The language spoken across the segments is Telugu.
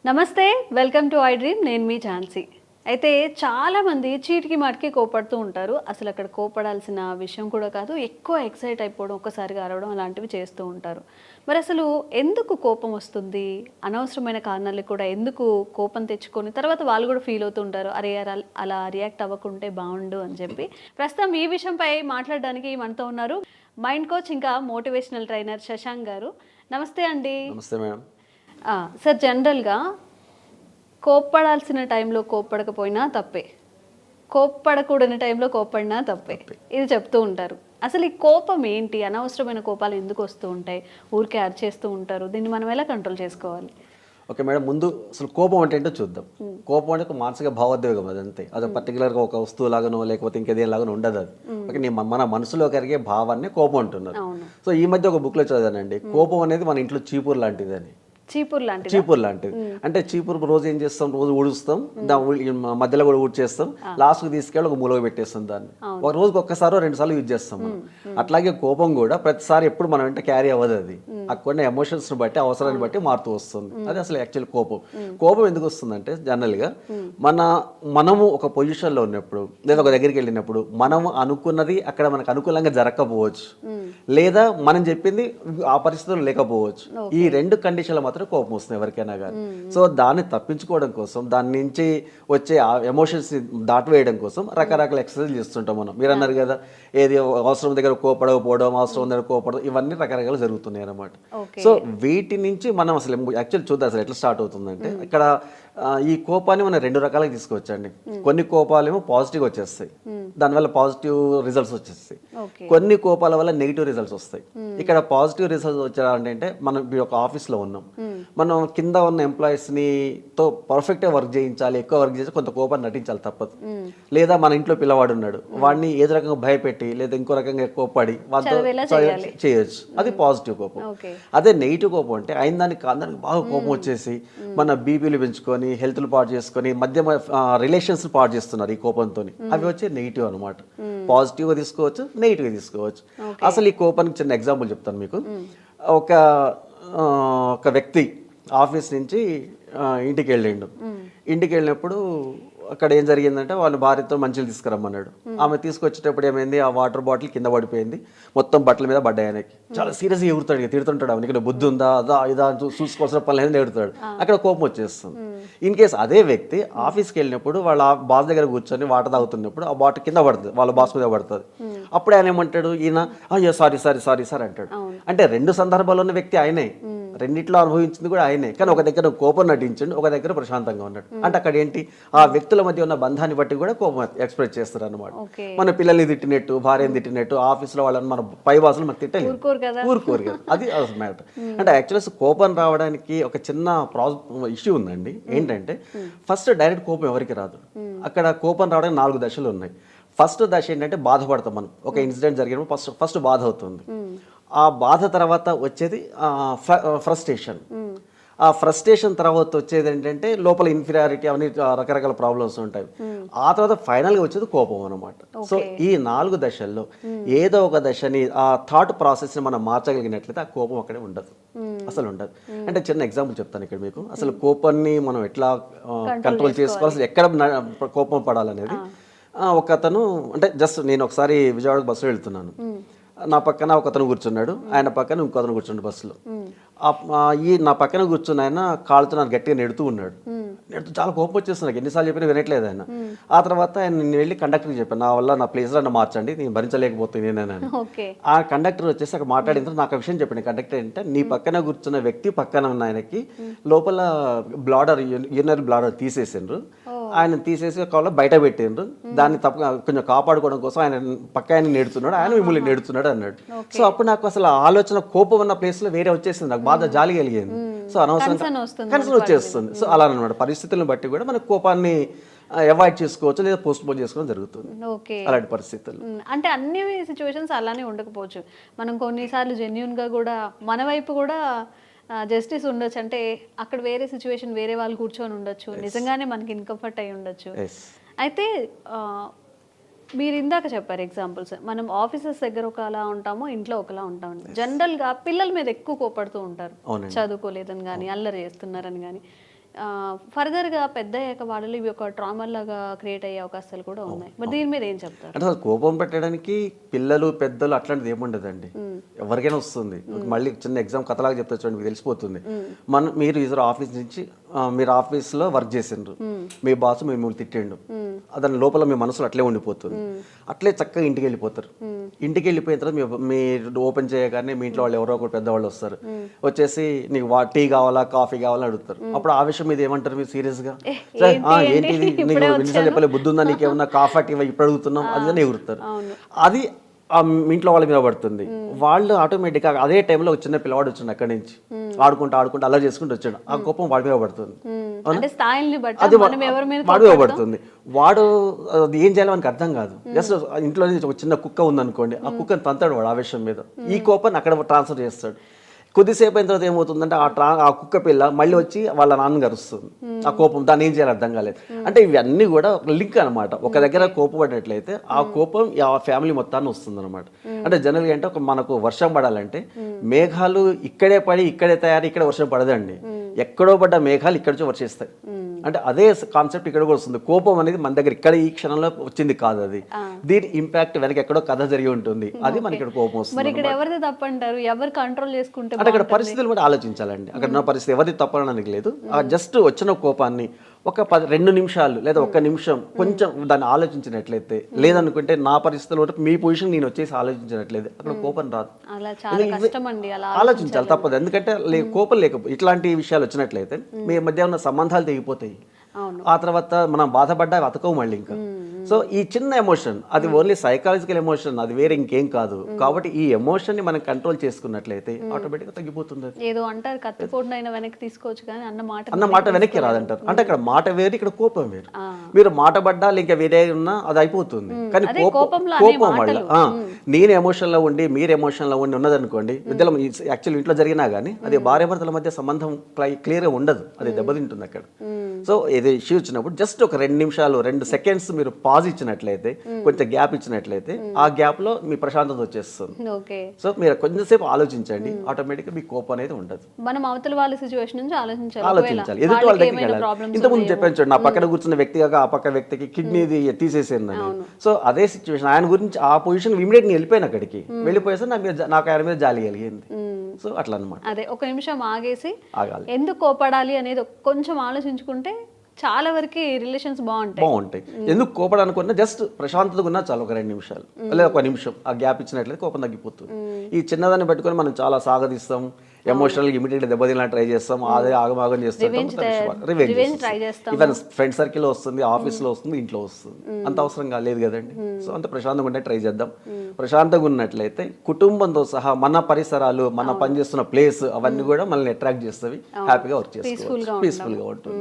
నమస్తే, వెల్కమ్ టు ఐ డ్రీమ్. నేను మీ ఝాన్సీ. అయితే చాలామంది చీటికి మాటికి కోపడుతూ ఉంటారు. అసలు అక్కడ కోపడాల్సిన విషయం కూడా కాదు, ఎక్కువ ఎక్సైట్ అయిపోవడం, ఒక్కసారిగా అరవడం అలాంటివి చేస్తూ ఉంటారు. మరి అసలు ఎందుకు కోపం వస్తుంది? అనవసరమైన కారణాలకు కూడా ఎందుకు కోపం తెచ్చుకొని తర్వాత వాళ్ళు కూడా ఫీల్ అవుతూ ఉంటారు, అరే అలా రియాక్ట్ అవ్వకుంటే బాగుండు అని చెప్పి. ప్రస్తుతం ఈ విషయంపై మాట్లాడడానికి మనతో ఉన్నారు మైండ్ కోచ్ ఇంకా మోటివేషనల్ ట్రైనర్ శశాంక్ గారు. నమస్తే అండి. నమస్తే మేడం. సార్, జనరల్గా కోప్పడాల్సిన టైంలో కోప్పడకపోయినా తప్పే, కోప్పడకూడని టైంలో కోప్పడినా తప్పే, ఇది చెప్తూ ఉంటారు. అసలు ఈ కోపం ఏంటి? అనవసరమైన కోపాలు ఎందుకు వస్తూ ఉంటాయి? ఊరికే అరిచేస్తూ ఉంటారు. దీన్ని మనం ఎలా కంట్రోల్ చేసుకోవాలి? ఓకే మేడం, ముందు అసలు కోపం అంటే ఏంటో చూద్దాం. కోపం అంటే ఒక మానసిక భావోద్వేగం, అది అంతే. అది పర్టికులర్గా ఒక వస్తువు లాగానో లేకపోతే ఇంకేదేలాగానో ఉండదు. అది ఓకే, మన మనసులో కలిగే భావాన్ని కోపం అంటున్నారు. సో ఈ మధ్య ఒక బుక్లో చదివానండి, కోపం అనేది మన ఇంట్లో చీపురు లాంటిది అని. చీపురు లాంటిది అంటే చీపురు రోజు ఏం చేస్తాం, రోజు ఊడుస్తాం, మధ్యలో కూడా ఊడ్చేస్తాం, లాస్ట్కి తీసుకెళ్ళి ఒక మూలగా పెట్టేస్తాం దాన్ని. ఒక రోజుకి ఒక్కసారో 2 సార్లు యూజ్ చేస్తాం మనం. అట్లాగే కోపం కూడా ప్రతిసారి ఎప్పుడు మనం వెంట క్యారీ అవ్వదు. అది అక్కడ ఎమోషన్స్ బట్టి, అవసరాన్ని బట్టి మారుతూ వస్తుంది. అది అసలు యాక్చువల్ కోపం ఎందుకు వస్తుందంటే, జనరల్గా మనము ఒక పొజిషన్లో ఉన్నప్పుడు లేదా ఒక దగ్గరికి వెళ్ళినప్పుడు మనం అనుకున్నది అక్కడ మనకు అనుకూలంగా జరగకపోవచ్చు, లేదా మనం చెప్పింది ఆ పరిస్థితుల్లో లేకపోవచ్చు. ఈ 2 కండిషన్లు మాత్రం కోపం వస్తుంది ఎవరికైనా కానీ. సో దాన్ని తప్పించుకోవడం కోసం, దాని నుంచి వచ్చే ఎమోషన్స్ దాటివేయడం కోసం రకరకాల ఎక్సర్సైజ్ చేస్తుంటాం మనం. మీరు అన్నారు కదా, ఏది అవసరం దగ్గర కోపడకపోవడం, అవసరం దగ్గర కోపడడం, ఇవన్నీ రకరకాలు జరుగుతున్నాయి అన్నమాట. సో వీటి నుంచి మనం అసలు యాక్చువల్ చూద్దాం అసలు ఎట్లా స్టార్ట్ అవుతుందంటే, ఇక్కడ ఈ కోపాన్ని మనం 2 రకాలుగా తీసుకోవచ్చండి. కొన్ని కోపాలేమో పాజిటివ్ వచ్చేస్తాయి, దానివల్ల పాజిటివ్ రిజల్ట్స్ వచ్చేస్తాయి. కొన్ని కోపాల వల్ల నెగిటివ్ రిజల్ట్స్ వస్తాయి. ఇక్కడ పాజిటివ్ రిజల్ట్స్ వచ్చారంటే, మనం ఒక ఆఫీస్లో ఉన్నాం, మనం కింద ఉన్న ఎంప్లాయీస్ని తో పర్ఫెక్ట్గా వర్క్ చేయించాలి, ఎక్కువ వర్క్ చేసి కొంత కోపాన్ని నటించాలి తప్పదు. లేదా మన ఇంట్లో పిల్లవాడు ఉన్నాడు, వాడిని ఏదో రకంగా భయపెట్టి లేదా ఇంకో రకంగా కోపడి వాటితో చేయొచ్చు. అది పాజిటివ్ కోపం. అదే నెగిటివ్ కోపం అంటే అయిన దానికి కాదానికి బాగా కోపం వచ్చేసి మన బీపీలు పెంచుకొని, హెల్త్లు పాడు చేసుకొని, మధ్య రిలేషన్స్ పాడు చేస్తున్నారు ఈ కోపంతో. అవి వచ్చే నెగిటివ్ అనమాట. పాజిటివ్గా తీసుకోవచ్చు, నెగిటివ్గా తీసుకోవచ్చు. అసలు ఈ కోపానికి చిన్న ఎగ్జాంపుల్ చెప్తాను మీకు. ఒక వ్యక్తి ఆఫీస్ నుంచి ఇంటికి వెళ్ళినప్పుడు అక్కడ ఏం జరిగిందంటే, వాళ్ళ భార్యతో మంచిలు తీసుకురమ్మన్నాడు. ఆమె తీసుకొచ్చేటప్పుడు ఏమైంది, ఆ వాటర్ బాటిల్ కింద పడిపోయింది, మొత్తం బట్టల మీద పడ్డాయి. ఆయనకి చాలా సీరియస్గా ఎగురుతాడు, తిడుతుంటాడు, అవన్నీ బుద్ధి ఉందా అదా ఇదా చూసుకోవాల్సిన పని లేదని ఎగురుతాడు. అక్కడ కోపం వచ్చేస్తుంది. ఇన్ కేసు అదే వ్యక్తి ఆఫీస్కి వెళ్ళినప్పుడు వాళ్ళ బాస్ దగ్గర కూర్చొని వాటర్ తాగుతున్నప్పుడు ఆ బాటిల్ కింద పడుతుంది, వాళ్ళ బాస్ మీద పడుతుంది. అప్పుడు ఆయన ఏమంటాడు, ఈయన అయ్యో సారీ అంటాడు. అంటే 2 సందర్భాల్లో ఉన్న వ్యక్తి ఆయనే, రెండిట్లో అనుభవించింది కూడా ఆయనే. కానీ ఒక దగ్గర కోపం నటించండి, ఒక దగ్గర ప్రశాంతంగా ఉన్నాడు. అంటే అక్కడ ఏంటి, ఆ వ్యక్తుల మధ్య ఉన్న బంధాన్ని బట్టి కూడా కోపం ఎక్స్ప్రెస్ చేస్తారు అనమాట. మన పిల్లల్ని తిట్టినట్టు, భార్యని తిట్టినట్టు, ఆఫీస్లో వాళ్ళని మన పై బాసులు మనకు తిట్టలేదు, ఊరుకోరు కదా. అది మ్యాటర్. అంటే యాక్చువల్గా కోపం రావడానికి ఒక చిన్న ఇష్యూ ఉందండి. ఏంటంటే, ఫస్ట్ డైరెక్ట్ కోపం ఎవరికి రాదు. అక్కడ కోపం రావడానికి 4 దశలు ఉన్నాయి. ఫస్ట్ దశ ఏంటంటే, బాధపడతాం మనం. ఒక ఇన్సిడెంట్ జరిగినప్పుడు ఫస్ట్ బాధ అవుతుంది. ఆ బాధ తర్వాత వచ్చేది ఫ్రస్ట్రేషన్. ఆ ఫ్రస్ట్రేషన్ తర్వాత వచ్చేది ఏంటంటే, లోపల ఇన్ఫీరియారిటీ, అవన్నీ రకరకాల ప్రాబ్లమ్స్ ఉంటాయి. ఆ తర్వాత ఫైనల్గా వచ్చేది కోపం అనమాట. సో ఈ 4 దశల్లో ఏదో ఒక దశని, ఆ థాట్ ప్రాసెస్ని మనం మార్చగలిగినట్లయితే ఆ కోపం అక్కడే ఉండదు, అసలు ఉండదు. అంటే చిన్న ఎగ్జాంపుల్ చెప్తాను ఇక్కడ మీకు. అసలు కోపాన్ని మనం ఎట్లా కంట్రోల్ చేసుకోవాలి, ఎక్కడ కోపం పడాలనేది. ఒక అతను, అంటే జస్ట్ నేను ఒకసారి విజయవాడకు బస్సులో వెళ్తున్నాను, నా పక్కన ఒక అతను కూర్చున్నాడు, ఆయన పక్కన ఇంకో అతను కూర్చున్నాడు బస్సులో. ఈ నా పక్కన కూర్చున్న ఆయన కాళ్ళతో నాకు గట్టిగా నెడుతూ ఉన్నాడు. చాలా కోపం వచ్చేస్తుంది నాకు, ఎన్నిసార్లు చెప్పినా వినట్లేదు ఆయన. ఆ తర్వాత నేను వెళ్ళి కండక్టర్కి చెప్పాను, నా వల్ల నా ప్లేస్లో నన్ను మార్చండి, నేను భరించలేకపోతున్నాను. ఆ కండక్టర్ వచ్చేసి అక్కడ మాట్లాడిన తర్వాత నాకు ఆ విషయం చెప్పండి. కండక్టర్ ఏంటంటే, నీ పక్కన కూర్చున్న వ్యక్తి పక్కన ఉన్న ఆయనకి లోపల యూరినరీ బ్లాడర్ తీసేసిండ్రు, ఆయన తీసేసి కాళ్ళ బయట పెట్టిండ్రు, దాన్ని కొంచెం కాపాడుకోవడం కోసం ఆయన పక్క ఆయన నేడుతున్నాడు, ఆయన మిమ్మల్ని నేడుతున్నాడు అన్నాడు. సో అప్పుడు నాకు అసలు ఆలోచన, కోపం ఉన్న ప్లేస్లో వేరే వచ్చేసింది, నాకు బాగా జాలి కలిగింది. సో అనవసరం కన్సర్న్ వచ్చేస్తుంది. సో అలా అనమాట, పరిస్థితులను బట్టి కూడా మన కోపాన్ని అవాయిడ్ చేసుకోవచ్చు, లేదా పోస్ట్ పోన్ చేసుకోవడం జరుగుతుంది అలాంటి పరిస్థితులు. అంటే అన్ని సిచ్యువేషన్స్ అలానే ఉండకపోవచ్చు, మనం కొన్నిసార్లు జెన్యూన్గా కూడా మన వైపు కూడా జస్టిస్ ఉండొచ్చు. అంటే అక్కడ వేరే సిచ్యువేషన్, వేరే వాళ్ళు కూర్చొని ఉండొచ్చు, నిజంగానే మనకి ఇన్కంఫర్ట్ అయి ఉండొచ్చు. అయితే మీరు ఇందాక చెప్పారు ఎగ్జాంపుల్స్, మనం ఆఫీసెస్ దగ్గర ఒకలా ఉంటాము, ఇంట్లో ఒకలా ఉంటాము. జనరల్గా పిల్లల మీద ఎక్కువ కోపడుతూ ఉంటారు, చదువుకోలేదని కానీ అల్లరి చేస్తున్నారని కానీ. ఫర్దర్గా పెద్ద అయ్యాక వాళ్ళలో ఇవి ఒక ట్రామా లాగా క్రియేట్ అయ్యే అవకాశాలు కూడా ఉన్నాయి. మరి దీని మీద ఏం చెప్తారు? అంటే అసలు కోపం పెట్టడానికి పిల్లలు పెద్దలు అట్లాంటిది ఏముండదండి, ఎవరికైనా వస్తుంది. మళ్ళీ చిన్న ఎగ్జామ్ కథలాగా చెప్తా చూడండి, మీకు తెలిసిపోతుంది. మీరు ఈసారి ఆఫీస్ నుంచి మీరు ఆఫీస్లో వర్క్ చేసిండ్రు, మీ బాస్ మిమ్మల్ని తిట్టిండు, దాని లోపల మీ మనసులో అట్లే ఉండిపోతుంది. అట్లే చక్కగా ఇంటికి వెళ్ళిపోతారు. ఇంటికి వెళ్ళిపోయిన తర్వాత మీరు ఓపెన్ చేయగానే మీ ఇంట్లో వాళ్ళు ఎవరో ఒకరు పెద్దవాళ్ళు వస్తారు, వచ్చేసి నీకు టీ కావాలా కాఫీ కావాలని అడుగుతారు. అప్పుడు ఆ విషయం మీద ఏమంటారు మీరు సీరియస్గా? ఏంటిది, నీకు ఎన్నిసార్లు చెప్పలే, బుద్ధి ఉందా నీకేమన్నా, కాఫీ టీ ఇప్పుడు అడుగుతున్నాం అది ఎగురుతారు. అది ఆ ఇంట్లో వాళ్ళ మీద పడుతుంది. వాళ్ళు ఆటోమేటిక్గా అదే టైంలో ఒక చిన్న పిల్లవాడు వచ్చిండు అక్కడి నుంచి, ఆడుకుంటూ అలా చేసుకుంటూ వచ్చాడు, ఆ కోపం వాడి మీద పడుతుంది. అది వాడి మీద పడుతుంది. వాడు అది ఏం చేయాలో మనకు అర్థం కాదు. జస్ట్ ఇంట్లో ఒక చిన్న కుక్క ఉందనుకోండి, ఆ కుక్కని తంతాడు వాడు ఆవేశం మీద, ఈ కోపాన్ని అక్కడ ట్రాన్స్ఫర్ చేస్తాడు. కొద్దిసేపు అయిన తర్వాత ఏమవుతుందంటే ఆ కుక్క పిల్ల మళ్ళీ వచ్చి వాళ్ళ నాన్నగారు వస్తుంది, ఆ కోపం దాన్ని ఏం చేయాలి అర్థం కాలేదు. అంటే ఇవన్నీ కూడా ఒక లింక్ అనమాట. ఒక దగ్గర కోపపడినట్లయితే ఆ కోపం ఆ ఫ్యామిలీ మొత్తాన్ని వస్తుంది అనమాట. అంటే జనరల్గా అంటే మనకు వర్షం పడాలంటే మేఘాలు ఇక్కడే పడి ఇక్కడే తయారు, ఇక్కడ వర్షం పడదండి. ఎక్కడో పడ్డ మేఘాలు ఇక్కడ వర్షిస్తాయి. అంటే అదే కాన్సెప్ట్ ఇక్కడ కూడా వస్తుంది. కోపం అనేది మన దగ్గర ఇక్కడ ఈ క్షణంలో వచ్చింది కాదు, అది దీని ఇంపాక్ట్ వెనక ఎక్కడో కథ జరిగి ఉంటుంది, అది మనకి ఇక్కడ కోపం వస్తుంది. మరి ఇక్కడ ఎవరిది తప్పంటారు, ఎవరు కంట్రోల్ చేసుకుంటే? అంటే అక్కడ పరిస్థితులు కూడా ఆలోచించాలండి. అక్కడ ఉన్న పరిస్థితి ఎవరిది తప్పనడానికి లేదు. ఆ జస్ట్ వచ్చిన కోపాన్ని ఒక 2 నిమిషాలు లేదా 1 నిమిషం కొంచెం దాన్ని ఆలోచించినట్లయితే, లేదనుకుంటే నా పరిస్థితుల్లో మీ పొజిషన్ నేను వచ్చేసి ఆలోచించినట్లయితే అక్కడ కోపం రాదు. ఆలోచించాలి, తప్పదు. ఎందుకంటే కోపం లేకపోతే ఇట్లాంటి విషయాలు వచ్చినట్లయితే మీ మధ్య ఉన్న సంబంధాలు తెగిపోతాయి. ఆ తర్వాత మనం బాధపడ్డా అతకవు మళ్ళీ ఇంకా. సో ఈ చిన్న ఎమోషన్ అది ఓన్లీ సైకాలజికల్ ఎమోషన్, అది వేరే ఇంకేం కాదు. కాబట్టి ఈ ఎమోషన్ ని మనం కంట్రోల్ చేసుకున్నట్లయితే ఆటోమేటిక్ గా తగ్గిపోతుంది. ఏదో అంటారు కత్తిపోటునైనా వెనక్కి తీసుకోవచ్చు కానీ అన్న మాట వెనక్కి రాదంటారు. అంటే అక్కడ మాట వేరు, ఇక్కడ కోపం వేరు. మీరు మాట పడ్డా ఇంకా వేరే ఉన్నా అది అయిపోతుంది. కానీ కోపం వల్ల నేను ఎమోషన్ లో ఉండి మీరు ఎమోషన్ లో ఉండి ఉన్నదనుకోండి, విద్యలో యాక్చువల్ ఇంట్లో జరిగినా కానీ అది భార్యాభర్తల మధ్య సంబంధం క్లియర్ గా ఉండదు, అది దెబ్బతింటుంది అక్కడ. సో ఏదో ఇష్యూ వచ్చినప్పుడు జస్ట్ ఒక 2 నిమిషాలు 2 సెకండ్స్ మీరు పాజ్ ఇచ్చినట్లయితే, కొంచెం గ్యాప్ ఇచ్చినట్లయితే ఆ గ్యాప్ లో మీ ప్రశాంతత వచ్చేస్తుంది. సో మీరు కొంచెంసేపు ఆలోచించండి, ఆటోమేటిక్ గా మీ కోపం అనేది ఉండదు. మనం అవతల వాళ్ళ సిచువేషన్ నుంచి ఆలోచించాలి. ఎదుటి వాళ్ళ దగ్గరికి వెళ్ళాలి. ఇంతకుముందు చెప్పాను చూడండి, నా పక్కన కూర్చున్న వ్యక్తి కాక ఆ పక్క వ్యక్తికి కిడ్నీది తీసేసిందని. సో అదే సిచ్యువేషన్ ఆయన గురించి ఆ పొజిషన్ ఇమీడియట్ నేను వెళ్ళిపోయాను అక్కడికి, వెళ్ళిపోయేసి నాకు ఆయన మీద జాలి కలిగింది. సో అట్లా అనమాట. అదే 1 నిమిషం ఆగేసి ఎందుకు కోపడాలి అనేది కొంచెం ఆలోచించుకుంటే చాలా వరకు రిలేషన్స్ బాగుంటాయి. ఎందుకు కోపడం అనుకున్నా జస్ట్ ప్రశాంతతగా ఉన్నా చాలు, ఒక 2 నిమిషాలు లేదా 1 నిమిషం ఆ గ్యాప్ ఇచ్చినట్లయితే కోపం తగ్గిపోతుంది. ఈ చిన్నదాన్ని పెట్టుకొని మనం చాలా సాగదీస్తాం, ఎమోషనల్ ఇమీడియట్ దెబ్బతిలా ట్రై చేస్తాం, అదే ఆగమాగం చేస్తాం, ఈవెన్ ఫ్రెండ్ సర్కిల్ వస్తుంది, ఆఫీస్ లో వస్తుంది, ఇంట్లో వస్తుంది. అంత అవసరం కాలేదు కదండి. సో అంత ప్రశాంతంగా ఉంటే ట్రై చేద్దాం. ప్రశాంతంగా ఉన్నట్లయితే కుటుంబంతో సహా మన పరిసరాలు, మన పనిచేస్తున్న ప్లేస్ అవన్నీ కూడా మనల్ని అట్రాక్ట్ చేస్తాయి, హ్యాపీగా వర్క్ చేస్తాం, పీస్ఫుల్ గా ఉంటుంది.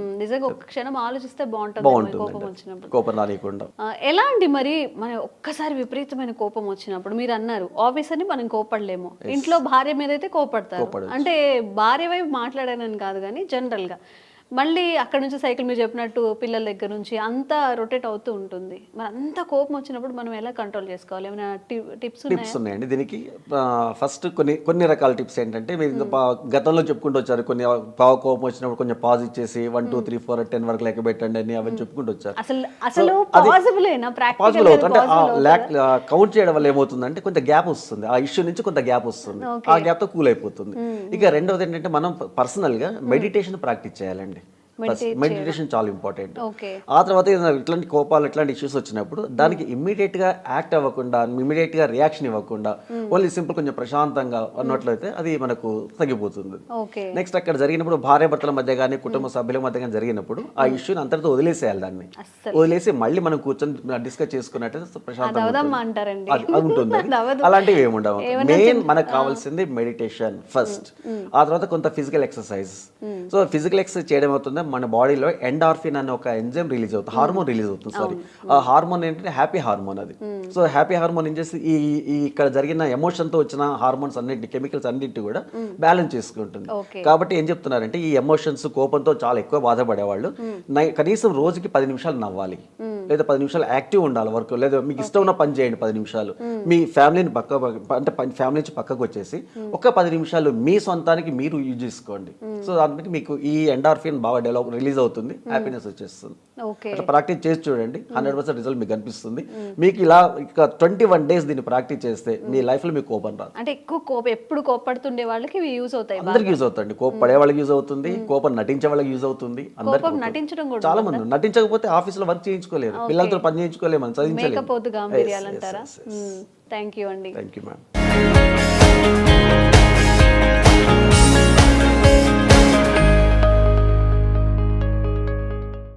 బాగుంటుంది కోపం రానికుండా. ఎలా అండి మరి మన ఒక్కసారి విపరీతమైన కోపం వచ్చినప్పుడు, మీరు అన్నారు ఆఫీస్ అని మనం కోపడలేము, ఇంట్లో భార్య మీద అయితే కోపడతారు. అంటే భార్య వైపు మాట్లాడానని కాదు కానీ జనరల్గా మళ్ళీ అక్కడ నుంచి సైకిల్ మీరు చెప్పినట్టు పిల్లల దగ్గర నుంచి అంతా రొటేట్ అవుతూ ఉంటుంది. మరి అంత కోపం వచ్చినప్పుడు మనం ఎలా కంట్రోల్ చేసుకోవాలి? ఏమైనా టిప్స్ ఉన్నాయండి దీనికి? ఫస్ట్ కొన్ని రకాల టిప్స్ ఏంటంటే, మీరు గతంలో చెప్పుకుంటూ వచ్చారు, కొన్ని కోపం వచ్చినప్పుడు కొంచెం పాజ్ ఇచ్చేసి 1 2 3 4 10 వరకు లెక్క పెట్టండి అని అవన్నీ చెప్పుకుంటూ వచ్చారు. అసలు పాసిబుల్ అవుతుంది. కౌంట్ చేయడం వల్ల ఏమవుతుందంటే కొంత గ్యాప్ వస్తుంది, ఆ ఇష్యూ నుంచి కొంత గ్యాప్ వస్తుంది, ఆ గ్యాప్ తో కూల్ అయిపోతుంది. ఇక రెండవది ఏంటంటే మనం పర్సనల్ గా మెడిటేషన్ ప్రాక్టీస్ చేయాలండి. మెడిటేషన్ చాలా ఇంపార్టెంట్. ఆ తర్వాత ఇట్లాంటి కోపాలు ఇట్లాంటి ఇష్యూస్ వచ్చినప్పుడు దానికి ఇమ్మీడియట్ గా యాక్ట్ అవ్వకుండా, ఇమ్మీడియట్ గా రియాక్షన్ ఇవ్వకుండా ఓన్లీ సింపుల్ కొంచెం ప్రశాంతంగా అన్నట్లయితే అది మనకు తగ్గిపోతుంది. నెక్స్ట్ అక్కడ జరిగినప్పుడు భార్యాభర్తల మధ్య కానీ కుటుంబ సభ్యుల మధ్య కానీ జరిగినప్పుడు ఆ ఇష్యూని అంతటితో వదిలేసేయాలి. దాన్ని వదిలేసి మళ్ళీ మనం కూర్చొని డిస్కస్ చేసుకున్నట్లయితే ప్రశాంతంగా ఉంటుంది. అలాంటివి ఏమి ఉండవు. మెయిన్ మనకు కావాల్సింది మెడిటేషన్ ఫస్ట్, ఆ తర్వాత కొంత physical exercise. So physical exercise చేయడం అవుతుంది, మన బాడీలో ఎండార్ఫిన్ అనే ఒక ఎంజైమ్ రిలీజ్ అవుతుంది, హార్మోన్ రిలీజ్ అవుతుంది. సారీ, ఆ హార్మోన్ ఏంటంటే హ్యాపీ హార్మోన్ అది. సో హ్యాపీ హార్మోన్ ఏం చేసి ఈ ఇక్కడ జరిగిన ఎమోషన్తో వచ్చిన హార్మోన్స్ అన్నింటిని, కెమికల్స్ అన్నింటినీ కూడా బ్యాలెన్స్ చేసుకుంటుంది. కాబట్టి ఏం చెప్తున్నారంటే ఈ ఎమోషన్స్, కోపంతో చాలా ఎక్కువ బాధపడేవాళ్ళు కనీసం రోజుకి 10 నిమిషాలు నవ్వాలి, లేదా 10 నిమిషాలు యాక్టివ్ ఉండాలి వర్క్, లేదా మీకు ఇష్టం ఉన్న పని చేయండి 10 నిమిషాలు. మీ ఫ్యామిలీని ఫ్యామిలీ నుంచి పక్కకు వచ్చేసి ఒక 10 నిమిషాలు మీ సొంతానికి మీరు యూజ్ చేసుకోండి. సో అందుకే మీకు ఈ ఎండార్ఫిన్ బాగా రిలీజ్ అవుతుంది, హ్యాపీనెస్ వచ్చేస్తుంది. అట్లా ప్రాక్టీస్ చేసి చూడండి, 100% రిజల్ట్ మీకు కనిపిస్తుంది. మీకు ఇలా ఇక 21 days దీన్ని ప్రాక్టీస్ చేస్తే మీ లైఫ్ లో మీకు కోపం రాదు. అంటే ఎక్కువ కోపం, ఎప్పుడు కోపడుతుండే వాళ్ళకి ఇవి యూజ్ అవుతాయి, అందరికి యూజ్ అవుతుంది. కోపం పడే వాళ్ళకి యూజ్ అవుతుంది, కోపం నటించే వాళ్ళకి యూజ్ అవుతుంది. కోపం నటించడం కూడా చాలా మంది నటించకపోతే ఆఫీస్ లో వర్క్ చేయించుకోలేరు, పిల్లలతో పని చేయించుకోలేము, చదివించలేము. గాంభీర్యాలంటారా? థ్యాంక్ యూ అండి. Thank you ma'am.